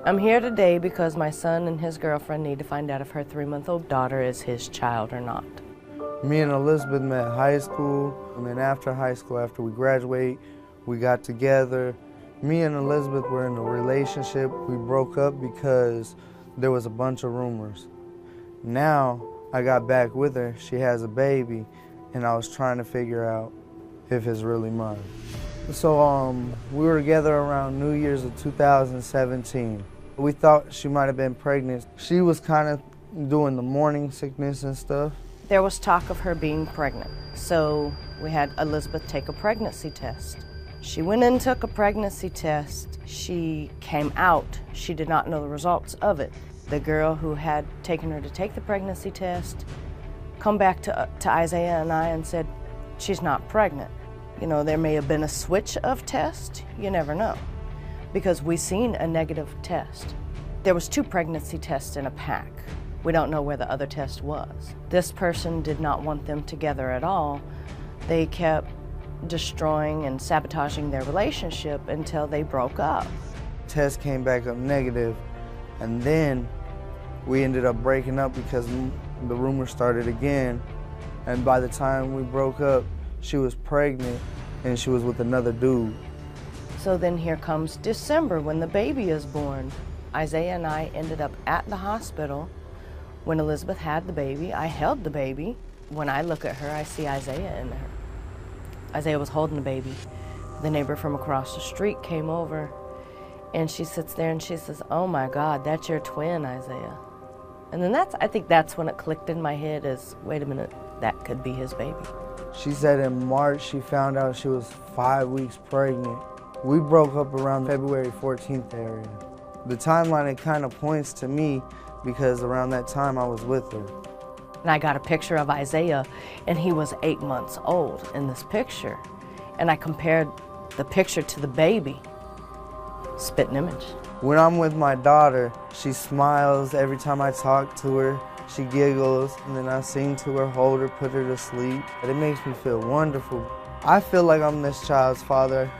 I'm here today because my son and his girlfriend need to find out if her 3-month-old daughter is his child or not. Me and Elizabeth met in high school, and then after high school, after we graduate, we got together. Me and Elizabeth were in a relationship. We broke up because there was a bunch of rumors. Now, I got back with her, she has a baby, and I was trying to figure out if it's really mine. So we were together around New Year's of 2017. We thought she might have been pregnant. She was kind of doing the morning sickness and stuff. There was talk of her being pregnant, so we had Elizabeth take a pregnancy test. She went in and took a pregnancy test. She came out. She did not know the results of it. The girl who had taken her to take the pregnancy test come back to Isaiah and I and said, she's not pregnant. You know, there may have been a switch of test, you never know, because we seen a negative test. There was 2 pregnancy tests in a pack. We don't know where the other test was. This person did not want them together at all. They kept destroying and sabotaging their relationship until they broke up. Test came back up negative, and then we ended up breaking up because the rumor started again. And by the time we broke up, she was pregnant and she was with another dude. So then here comes December when the baby is born. Isaiah and I ended up at the hospital when Elizabeth had the baby. I held the baby. When I look at her, I see Isaiah in her. Isaiah was holding the baby. The neighbor from across the street came over and she sits there and she says, "Oh my God, that's your twin, Isaiah." And then I think that's when it clicked in my head is, wait a minute, that could be his baby. She said in March she found out she was 5 weeks pregnant. We broke up around February 14th area. The timeline, it kind of points to me because around that time I was with her. And I got a picture of Isaiah and he was 8 months old in this picture. And I compared the picture to the baby. Spitting image. When I'm with my daughter, she smiles every time I talk to her. She giggles, and then I sing to her, hold her, put her to sleep. It makes me feel wonderful. I feel like I'm this child's father.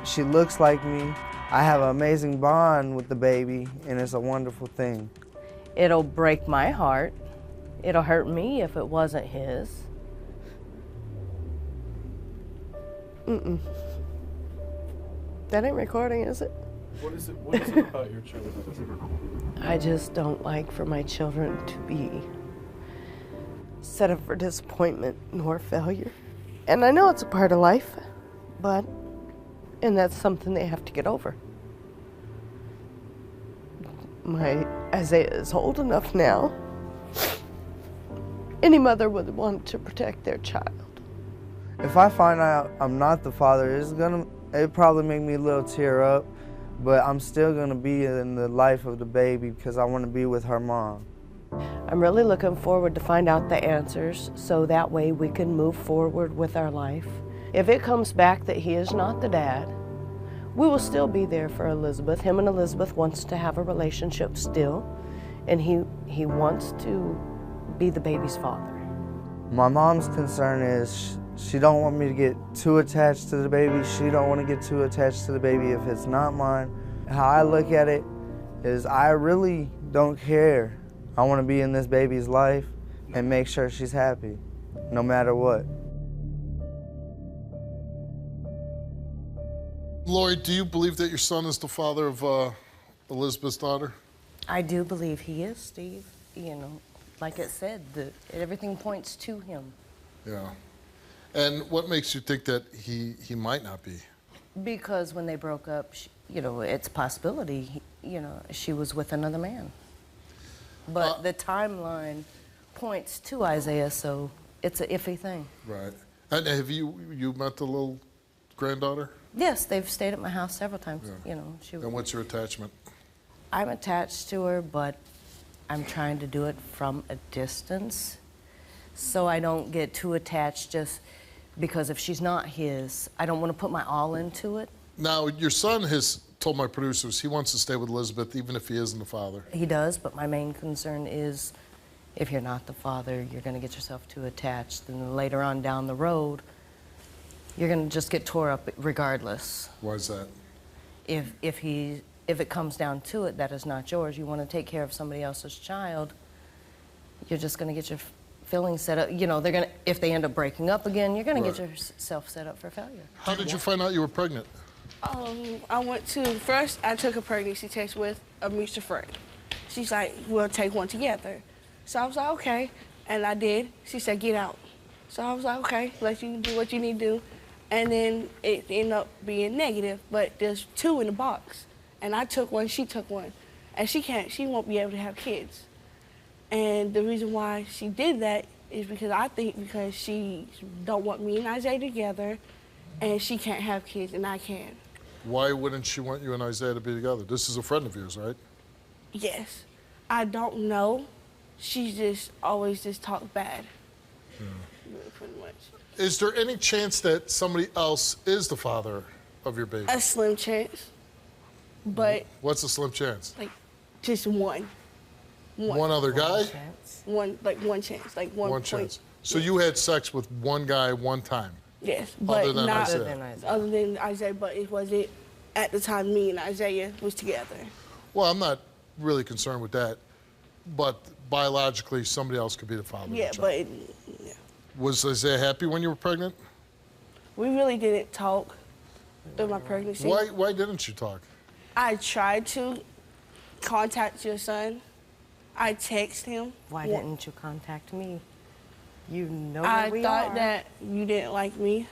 She looks like me. I have an amazing bond with the baby, and it's a wonderful thing. It'll break my heart. It'll hurt me if it wasn't his. Mm-mm. That ain't recording, is it? What is it about your children? I just don't like for my children to be set up for disappointment nor failure. And I know it's a part of life, and that's something they have to get over. My Isaiah is old enough now. Any mother would want to protect their child. If I find out I'm not the father, it'd probably make me a little tear up. But I'm still gonna be in the life of the baby because I want to be with her mom. I'm really looking forward to find out the answers so that way we can move forward with our life. If it comes back that he is not the dad, we will still be there for Elizabeth. Him and Elizabeth wants to have a relationship still, and he wants to be the baby's father. My mom's concern is she don't want me to get too attached to the baby. She don't want to get too attached to the baby if it's not mine. How I look at it is I really don't care. I want to be in this baby's life and make sure she's happy, no matter what. Lloyd, do you believe that your son is the father of Elizabeth's daughter? I do believe he is, Steve. You know, like it said, everything points to him. Yeah. And what makes you think that he might not be? Because when they broke up, it's a possibility, she was with another man. But the timeline points to Isaiah, so it's an iffy thing. Right. And have you met the little granddaughter? Yes, they've stayed at my house several times. Yeah. And what's your attachment? I'm attached to her, but I'm trying to do it from a distance so I don't get too attached just because if she's not his, I don't want to put my all into it. Now, your son has told my producers he wants to stay with Elizabeth even if he isn't the father. He does, but my main concern is if you're not the father, you're going to get yourself too attached, and later on down the road, you're going to just get tore up regardless. Why is that? If he if it comes down to it, that is not yours. You want to take care of somebody else's child, you're just going to get your feelings set up. You know, they're going to, if they end up breaking up again, you're going to get yourself set up for failure. How did you find out you were pregnant? First I took a pregnancy test with a mutual friend. She's like, we'll take one together. So I was like, okay. And I did. She said, get out. So I was like, okay, let you do what you need to do. And then it ended up being negative, but there's 2 in the box. And I took one, she took one. And she won't be able to have kids. And the reason why she did that is because she don't want me and Isaiah together, and she can't have kids, and I can. Why wouldn't she want you and Isaiah to be together? This is a friend of yours, right? Yes. I don't know. She just always talk bad. Pretty much. Is there any chance that somebody else is the father of your baby? A slim chance. But What's a slim chance? like just one. One other guy? One chance. Like One chance. So you had sex with one guy one time? Yes, but Other than not Isaiah. other than Isaiah, but it wasn't at the time me and Isaiah was together. Well, I'm not really concerned with that, but biologically, somebody else could be the father Yeah, of the but child. Was Isaiah happy when you were pregnant? we really didn't talk through my pregnancy. Why didn't you talk? I tried to contact your son. I text him. Why didn't you contact me? You know I where we thought are. that you didn't like me.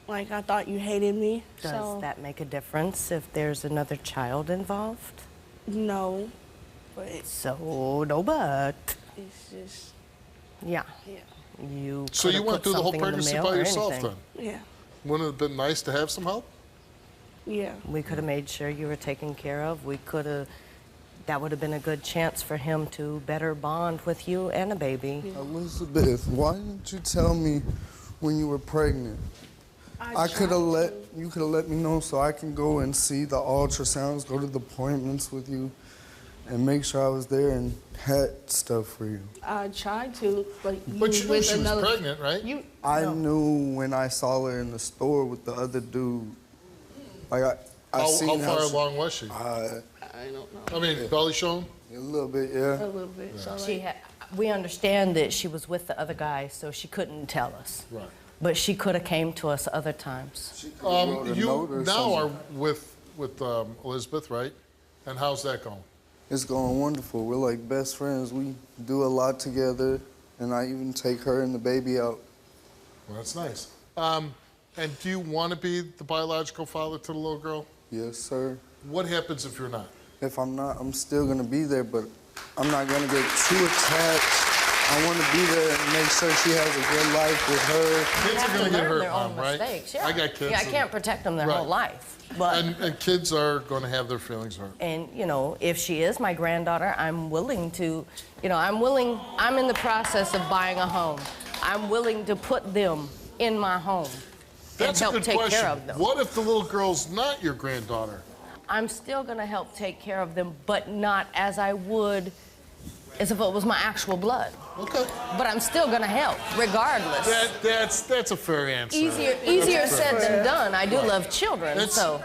Like, I thought you hated me. Does so, that make a difference if there's another child involved? No. But So, no but. it's just, Yeah. yeah. You So coulda you went put through the whole something in pregnancy mail by or yourself anything. then? Yeah. Wouldn't it have been nice to have some help? Yeah. We could have made sure you were taken care of. We could have, that would have been a good chance for him to better bond with you and a baby. Elizabeth, why didn't you tell me when you were pregnant? You could have let me know so I can go and see the ultrasounds, go to the appointments with you, and make sure I was there and had stuff for you. I tried to, but But you knew she was pregnant, right? I knew when I saw her in the store with the other dude. Like I How seen far along was she? I don't know. I mean, belly shown? A little bit, yeah. A little bit. So We understand that she was with the other guy, so she couldn't tell us. Right. But she could have came to us other times. You now are with Elizabeth, right? And how's that going? It's going wonderful. We're like best friends. We do a lot together, and I even take her and the baby out. Well, that's nice. And do you want to be the biological father to the little girl? Yes, sir. What happens if you're not? If I'm not, I'm still gonna be there, but I'm not gonna get too attached. I want to be there and make sure she has a good life with her. Kids are going to get hurt, Mom, right? Mistakes, yeah. I got kids. Yeah, I can't protect them their whole life. But And kids are going to have their feelings hurt. And, you know, if she is my granddaughter, I'm willing to, I'm in the process of buying a home. I'm willing to put them in my home That's and help a good take question. care of them. What if the little girl's not your granddaughter? I'm still going to help take care of them, but not as I would as if it was my actual blood. Okay. But I'm still going to help, regardless. That's a fair answer. Easier said than done. I do love children, so.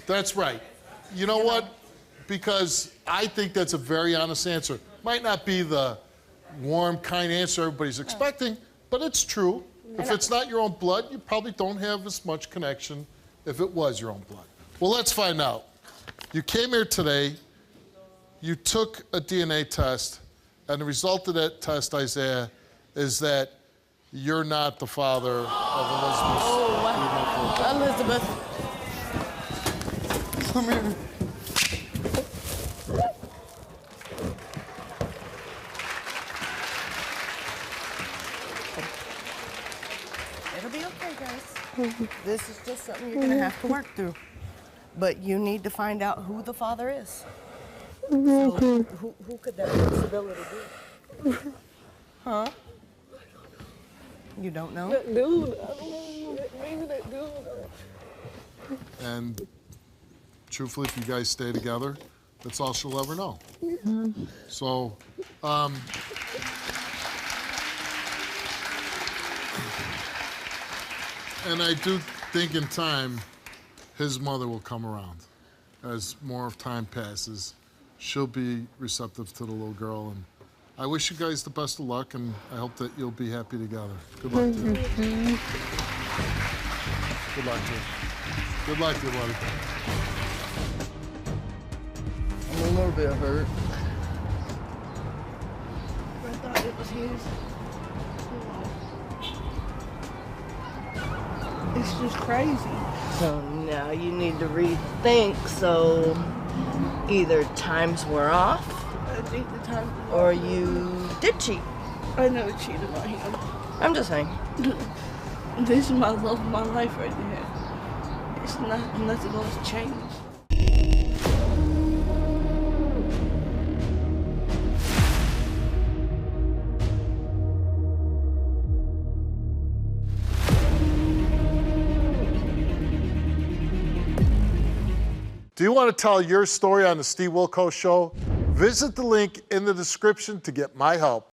That's right. You know what? Because I think that's a very honest answer. Might not be the warm, kind answer everybody's expecting, but it's true. If it's not your own blood, you probably don't have as much connection if it was your own blood. Well, let's find out. You came here today, you took a DNA test, and the result of that test, Isaiah, is that you're not the father of Elizabeth. Oh, wow. Elizabeth. Come here. It'll be okay, guys. This is just something you're gonna have to work through. But you need to find out who the father is. So who could that possibility be? Huh? You don't know? That dude, I don't know, maybe that dude. And truthfully, if you guys stay together, that's all she'll ever know. So, and I do think in time, his mother will come around. as more time passes, she'll be receptive to the little girl. And I wish you guys the best of luck, and I hope that you'll be happy together. Good luck to you. Good luck to you. Good luck to you, buddy. I'm a little bit hurt. I thought it was his. It's just crazy. So now you need to rethink. So either times were off I think the time. or you did cheat. I never cheated on him. I'm just saying. This is my love of my life right there. It's not nothing going to change. Do you want to tell your story on the Steve Wilkos Show? Visit the link in the description to get my help.